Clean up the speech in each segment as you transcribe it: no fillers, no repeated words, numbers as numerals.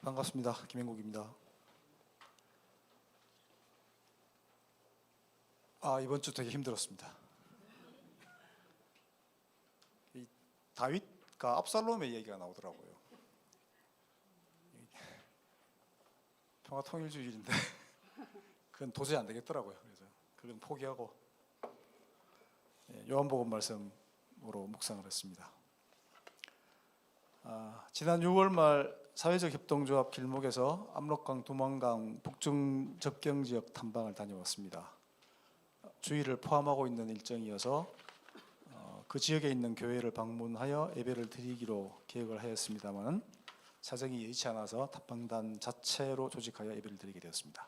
반갑습니다. 김행국입니다. 이번 주 되게 힘들었습니다. 이 다윗과 압살롬의 얘기가 나오더라고요. 평화통일주의인데 그건 도저히 안 되겠더라고요. 그래서 그건 포기하고 요한복음 말씀으로 묵상을 했습니다. 지난 6월 말 사회적 협동조합 길목에서 압록강, 두만강 북중 접경 지역 탐방을 다녀왔습니다. 주일을 포함하고 있는 일정이어서 그 지역에 있는 교회를 방문하여 예배를 드리기로 계획을 하였습니다만 사정이 여의치 않아서 탐방단 자체로 조직하여 예배를 드리게 되었습니다.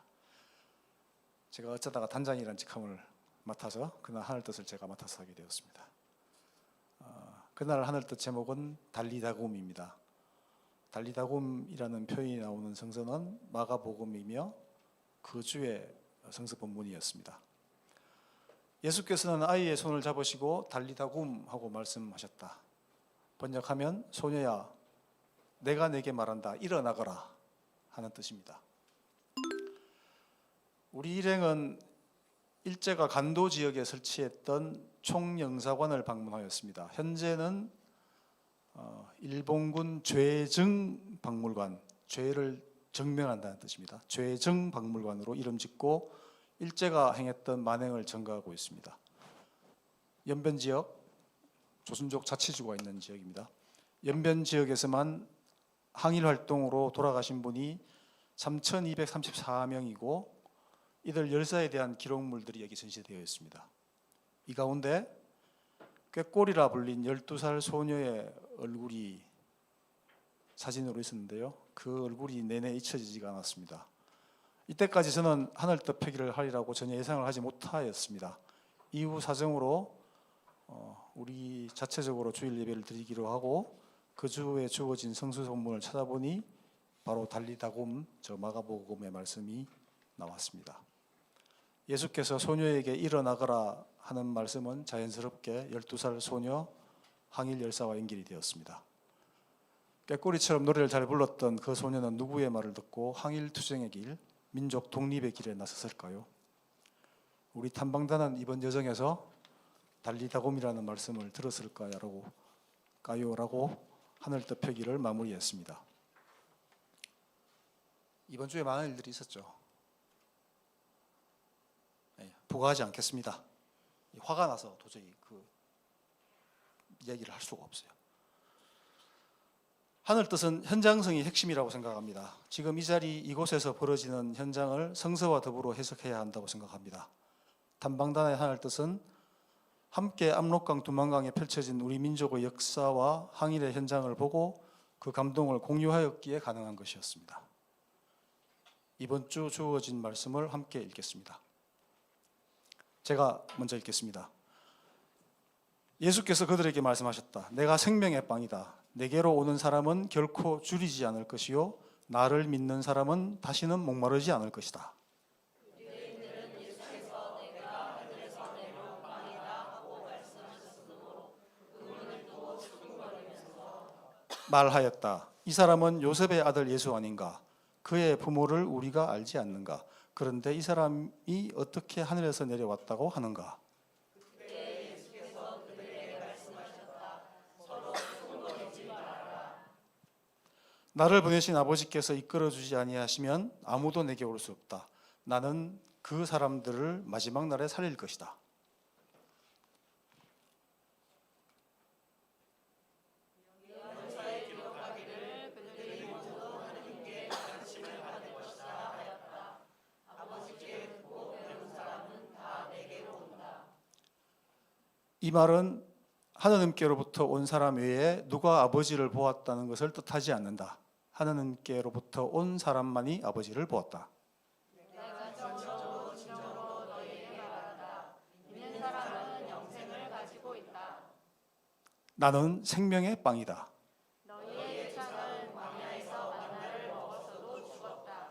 제가 어쩌다가 단장이라는 직함을 맡아서 그날 하늘뜻을 제가 맡아서 하게 되었습니다. 그날 하늘뜻 제목은 달리다굼입니다. 달리다굼이라는 표현이 나오는 성서는 마가복음이며 그 주의 성서 본문이었습니다. 예수께서는 아이의 손을 잡으시고 달리다굼 하고 말씀하셨다. 번역하면 소녀야 내가 내게 말한다 일어나거라 하는 뜻입니다. 우리 일행은 일제가 간도 지역에 설치했던 총영사관을 방문하였습니다. 현재는 일본군 죄증박물관, 죄를 증명한다는 뜻입니다. 죄증박물관으로 이름 짓고 일제가 행했던 만행을 전가하고 있습니다. 연변 지역, 조선족 자치주가 있는 지역입니다. 연변 지역에서만 항일 활동으로 돌아가신 분이 3,234명이고 이들 열사에 대한 기록물들이 여기 전시되어 있습니다. 이 가운데 꾀꼬리라 불린 12살 소녀의 얼굴이 사진으로 있었는데요. 그 얼굴이 내내 잊혀지지가 않았습니다. 이때까지 저는 하늘뜻 표기를 하리라고 전혀 예상을 하지 못하였습니다. 이후 사정으로 우리 자체적으로 주일 예배를 드리기로 하고 그 주에 주어진 성수 본문을 찾아보니 바로 달리다굼, 저 마가복음의 말씀이 나왔습니다. 예수께서 소녀에게 일어나거라 하는 말씀은 자연스럽게 12살 소녀 항일 열사와 연결이 되었습니다. 꾀꼬리처럼 노래를 잘 불렀던 그 소녀는 누구의 말을 듣고 항일 투쟁의 길, 민족 독립의 길에 나섰을까요? 우리 탐방단은 이번 여정에서 달리다굼이라는 말씀을 들었을까요? 라고 하늘뜻 표기를 마무리했습니다. 이번 주에 많은 일들이 있었죠. 부가하지 않겠습니다. 화가 나서 도저히 그 얘기를 할 수가 없어요. 하늘뜻은 현장성이 핵심이라고 생각합니다. 지금 이 자리 이곳에서 벌어지는 현장을 성서와 더불어 해석해야 한다고 생각합니다. 탐방단의 하늘뜻은 함께 압록강, 두만강에 펼쳐진 우리 민족의 역사와 항일의 현장을 보고 그 감동을 공유하였기에 가능한 것이었습니다. 이번 주 주어진 말씀을 함께 읽겠습니다. 제가 먼저 읽겠습니다. 예수께서 그들에게 말씀하셨다. 내가 생명의 빵이다. 내게로 오는 사람은 결코 줄이지 않을 것이요 나를 믿는 사람은 다시는 목마르지 않을 것이다. 유대인들은 예수께서 내가 하늘에서 내려온 빵이다 하고 말씀하셨으므로 그분을 두고 수군거리면서 말하였다. 이 사람은 요셉의 아들 예수 아닌가? 그의 부모를 우리가 알지 않는가? 그런데 이 사람이 어떻게 하늘에서 내려왔다고 하는가? 그때 예수께서 그들에게 말씀하셨다. 서로 수군거리지 말아라. 나를 보내신 아버지께서 이끌어주지 아니하시면 아무도 내게 올 수 없다. 나는 그 사람들을 마지막 날에 살릴 것이다. 연사에 기록하기를 그들이 모두 하느님께 관심을 받을 것이다 하였다. 아버지께 듣고 배운 사람은 다 내게로 온다. 이 말은 하느님께로부터 온 사람 외에 누가 아버지를 보았다는 것을 뜻하지 않는다. 하느님께로부터 온 사람만이 아버지를 보았다. 내가 진정으로 너희에게 말한다. 믿는 사람은 영생을 가지고 있다. 나는 생명의 빵이다. 너희의 조상은 광야에서 만나를 먹었어도 죽었다.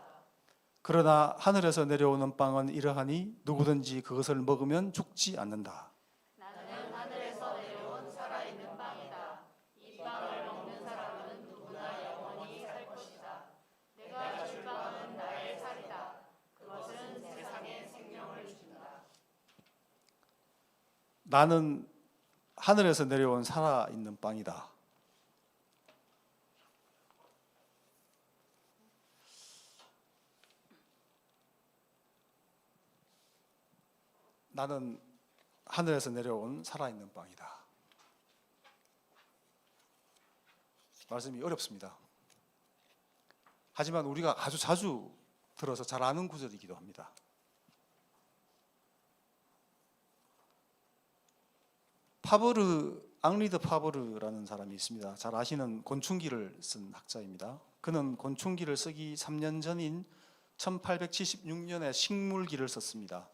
그러나 하늘에서 내려오는 빵은 이러하니 누구든지 그것을 먹으면 죽지 않는다. 나는 하늘에서 내려온 살아있는 빵이다. 이 빵을 먹는 사람은 누구나 영원히 살 것이다. 나는 하늘에서 내려온 살아있는 빵이다. 나는 하늘에서 내려온 살아있는 빵이다. 말씀이 어렵습니다. 하지만 우리가 아주 자주 들어서 잘 아는 구절이기도 합니다. 앙리드 파브르라는 사람이 있습니다. 잘 아시는 곤충기를 쓴 학자입니다. 그는 곤충기를 쓰기 3년 전인 1876년에 식물기를 썼습니다.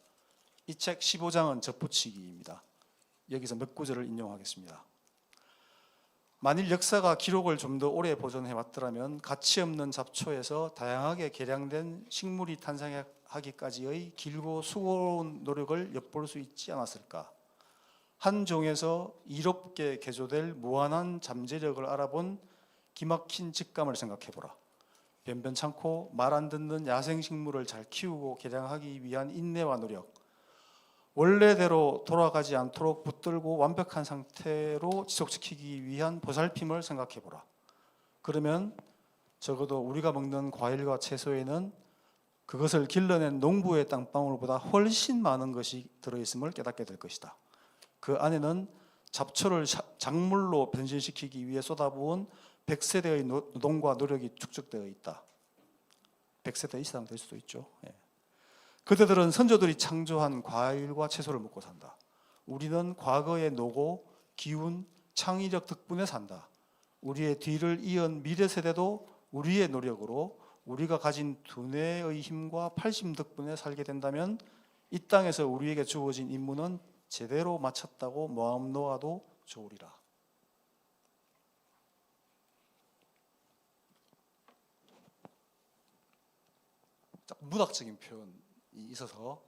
이 책 15장은 접붙이기입니다. 여기서 몇 구절을 인용하겠습니다. 만일 역사가 기록을 좀 더 오래 보존해 왔더라면 가치 없는 잡초에서 다양하게 개량된 식물이 탄생하기까지의 길고 수고로운 노력을 엿볼 수 있지 않았을까? 한 종에서 이롭게 개조될 무한한 잠재력을 알아본 기막힌 직감을 생각해보라. 변변찮고 말 안 듣는 야생식물을 잘 키우고 개량하기 위한 인내와 노력, 원래대로 돌아가지 않도록 붙들고 완벽한 상태로 지속시키기 위한 보살핌을 생각해보라. 그러면 적어도 우리가 먹는 과일과 채소에는 그것을 길러낸 농부의 땅방울보다 훨씬 많은 것이 들어있음을 깨닫게 될 것이다. 그 안에는 잡초를 작물로 변신시키기 위해 쏟아부은 100세대의 노동과 노력이 축적되어 있다. 100세대 이상 될 수도 있죠. 예. 그대들은 선조들이 창조한 과일과 채소를 먹고 산다. 우리는 과거의 노고, 기운, 창의력 덕분에 산다. 우리의 뒤를 이은 미래 세대도 우리의 노력으로 우리가 가진 두뇌의 힘과 팔심 덕분에 살게 된다면 이 땅에서 우리에게 주어진 임무는 제대로 마쳤다고 마음 놓아도 좋으리라. 문학적인 표현이 있어서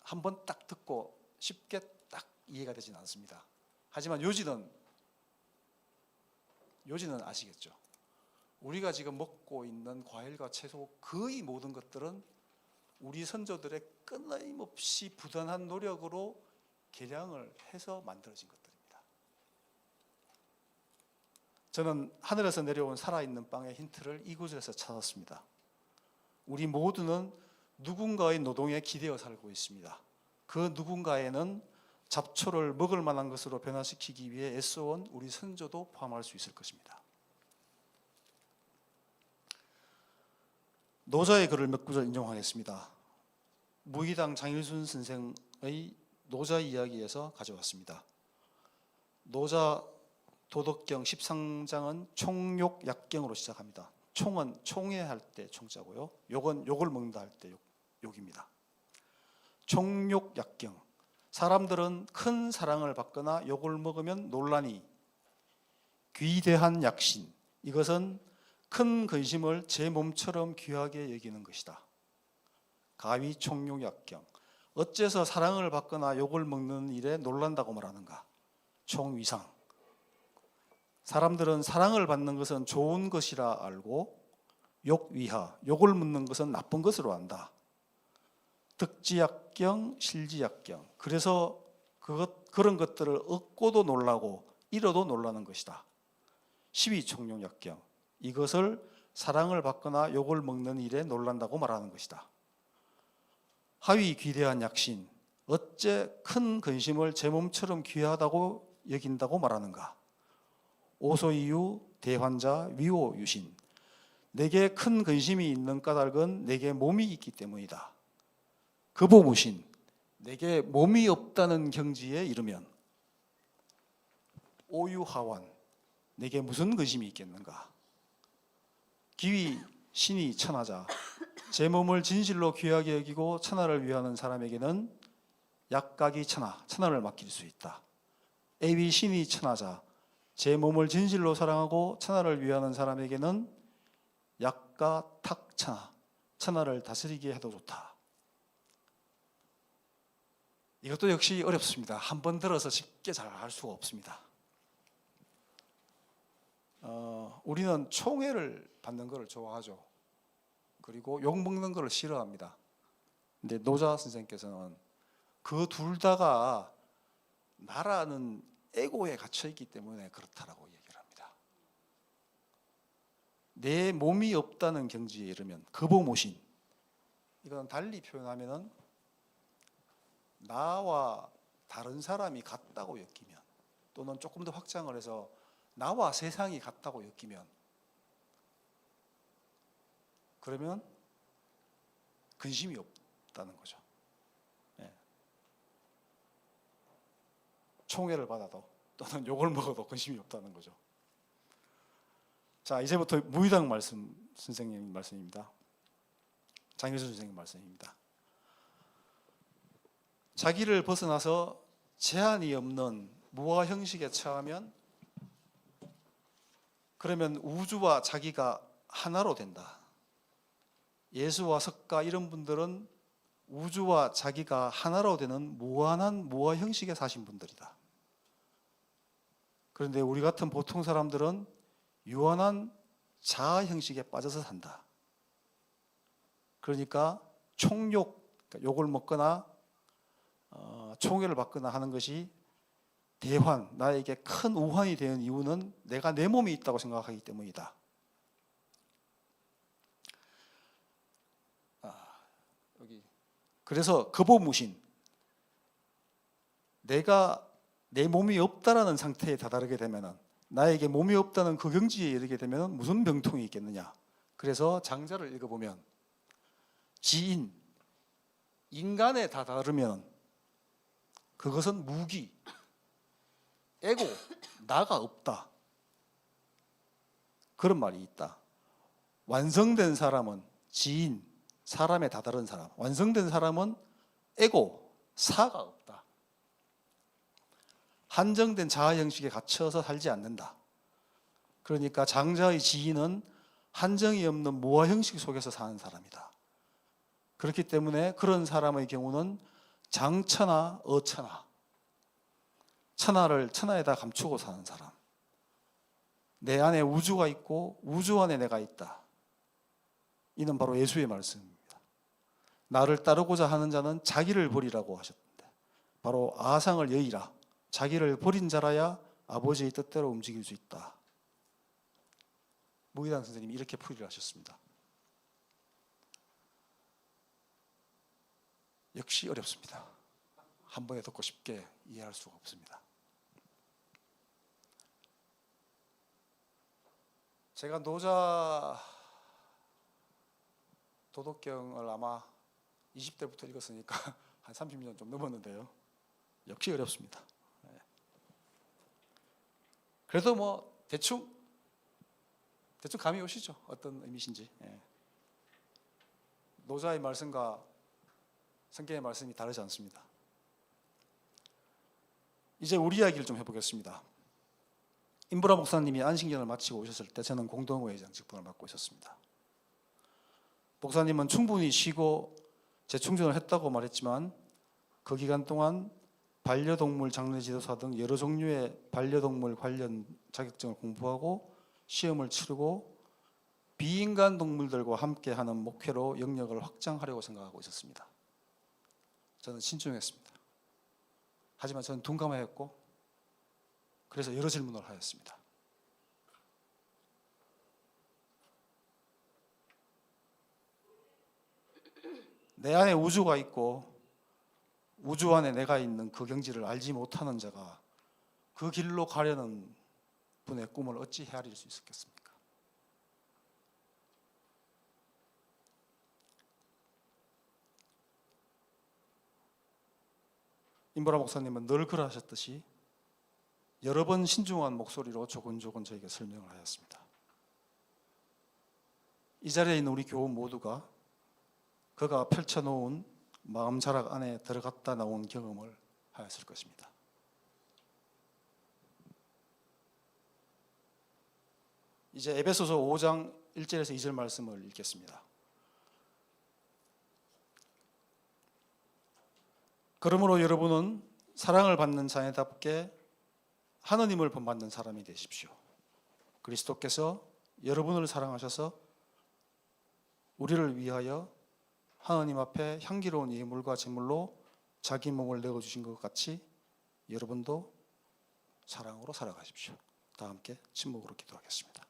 한번 딱 듣고 쉽게 딱 이해가 되지는 않습니다. 하지만 요지는 아시겠죠? 우리가 지금 먹고 있는 과일과 채소 거의 모든 것들은 우리 선조들의 끊임없이 부단한 노력으로 개량을 해서 만들어진 것들입니다. 저는 하늘에서 내려온 살아있는 빵의 힌트를 이 구절에서 찾았습니다. 우리 모두는 누군가의 노동에 기대어 살고 있습니다. 그 누군가에는 잡초를 먹을 만한 것으로 변화시키기 위해 애써온 우리 선조도 포함할 수 있을 것입니다. 노자의 글을 몇 구절 인용하겠습니다. 무의당 장일순 선생의 노자 이야기에서 가져왔습니다. 노자 도덕경 13장은 총욕약경으로 시작합니다. 총은 총회할 때 총자고요. 욕은 욕을 먹는다 할 때 욕입니다. 총욕약경. 사람들은 큰 사랑을 받거나 욕을 먹으면 논란이. 귀대한 약신. 이것은 큰 근심을 제 몸처럼 귀하게 여기는 것이다. 가위 총욕약경. 어째서 사랑을 받거나 욕을 먹는 일에 놀란다고 말하는가? 총위상. 사람들은 사랑을 받는 것은 좋은 것이라 알고 욕위하, 욕을 묻는 것은 나쁜 것으로 안다. 득지약경, 실지약경. 그래서 그런 것들을 얻고도 놀라고 잃어도 놀라는 것이다. 시위총욕약경. 이것을 사랑을 받거나 욕을 먹는 일에 놀란다고 말하는 것이다. 하위 귀대한 약신. 어째 큰 근심을 제 몸처럼 귀하다고 여긴다고 말하는가? 오소이유 대환자 위오유신. 내게 큰 근심이 있는 까닭은 내게 몸이 있기 때문이다. 급오무신. 내게 몸이 없다는 경지에 이르면 오유하완. 내게 무슨 근심이 있겠는가? 기위 신이 천하자. 제 몸을 진실로 귀하게 여기고 천하를 위하는 사람에게는 약각이 천하를 맡길 수 있다. 애위 신이 천하자. 제 몸을 진실로 사랑하고 천하를 위하는 사람에게는 약가 탁천하, 천하를 다스리게 해도 좋다. 이것도 역시 어렵습니다. 한번 들어서 쉽게 잘 알 수가 없습니다. 우리는 총애를 받는 것을 좋아하죠. 그리고 욕 먹는 것을 싫어합니다. 근데 노자 선생님께서는 그 둘 다가 나라는 에고에 갇혀 있기 때문에 그렇다라고 얘기를 합니다. 내 몸이 없다는 경지에 이르면 거보모신, 이건 달리 표현하면은 나와 다른 사람이 같다고 엮이면, 또는 조금 더 확장을 해서 나와 세상이 같다고 엮이면, 그러면 근심이 없다는 거죠. 예. 총애를 받아도 또는 욕을 먹어도 근심이 없다는 거죠. 자, 이제부터 무의당 말씀, 선생님 말씀입니다. 장효선 선생님 말씀입니다. 자기를 벗어나서 제한이 없는 무화 형식에 처하면, 그러면 우주와 자기가 하나로 된다. 예수와 석가 이런 분들은 우주와 자기가 하나로 되는 무한한 무화 형식에 사신 분들이다. 그런데 우리 같은 보통 사람들은 유한한 자아 형식에 빠져서 산다. 그러니까 총욕, 그러니까 욕을 먹거나 총애를 받거나 하는 것이 대환, 나에게 큰 우환이 되는 이유는 내가 내 몸이 있다고 생각하기 때문이다. 여기 그래서 거보무신, 내가 내 몸이 없다라는 상태에 다다르게 되면은, 나에게 몸이 없다는 그 경지에 이르게 되면은 무슨 병통이 있겠느냐. 그래서 장자를 읽어보면 지인, 인간에 다다르면 그것은 무기, 에고, 나가 없다. 그런 말이 있다. 완성된 사람은 지인, 사람에 다다른 사람. 완성된 사람은 에고, 사가 없다. 한정된 자아 형식에 갇혀서 살지 않는다. 그러니까 장자의 지인은 한정이 없는 무아 형식 속에서 사는 사람이다. 그렇기 때문에 그런 사람의 경우는 장천하, 어천하, 천하를 천하에다 감추고 사는 사람. 내 안에 우주가 있고 우주 안에 내가 있다. 이는 바로 예수의 말씀입니다. 나를 따르고자 하는 자는 자기를 버리라고 하셨는데, 바로 아상을 여의라. 자기를 버린 자라야 아버지의 뜻대로 움직일 수 있다. 무의당 선생님이 이렇게 풀이를 하셨습니다. 역시 어렵습니다. 한 번에 듣고 쉽게 이해할 수가 없습니다. 제가 노자 도덕경을 아마 20대부터 읽었으니까 한 30년 좀 넘었는데요. 역시 어렵습니다. 그래도 뭐 대충 감이 오시죠? 어떤 의미신지. 노자의 말씀과 성경의 말씀이 다르지 않습니다. 이제 우리 이야기를 좀 해보겠습니다. 임브라 목사님이 안식년을 마치고 오셨을 때 저는 공동회장 직분을 맡고 있었습니다. 목사님은 충분히 쉬고 재충전을 했다고 말했지만, 그 기간 동안 반려동물 장례 지도사 등 여러 종류의 반려동물 관련 자격증을 공부하고 시험을 치르고 비인간 동물들과 함께하는 목회로 영역을 확장하려고 생각하고 있었습니다. 저는 신중했습니다. 하지만 저는 둔감하였고, 그래서 여러 질문을 하였습니다. 내 안에 우주가 있고 우주 안에 내가 있는 그 경지를 알지 못하는 자가 그 길로 가려는 분의 꿈을 어찌 헤아릴 수 있었겠습니까? 임보라 목사님은 늘 그러하셨듯이 여러 번 신중한 목소리로 조곤조곤 저에게 설명을 하였습니다. 이 자리에 있는 우리 교우 모두가 그가 펼쳐놓은 마음 자락 안에 들어갔다 나온 경험을 하였을 것입니다. 이제 에베소서 5장 1절에서 2절 말씀을 읽겠습니다. 그러므로 여러분은 사랑을 받는 자녀답게 하느님을 본받는 사람이 되십시오. 그리스도께서 여러분을 사랑하셔서 우리를 위하여 하느님 앞에 향기로운 예물과 제물로 자기 몸을 내어주신 것 같이 여러분도 사랑으로 살아가십시오. 다 함께 침묵으로 기도하겠습니다.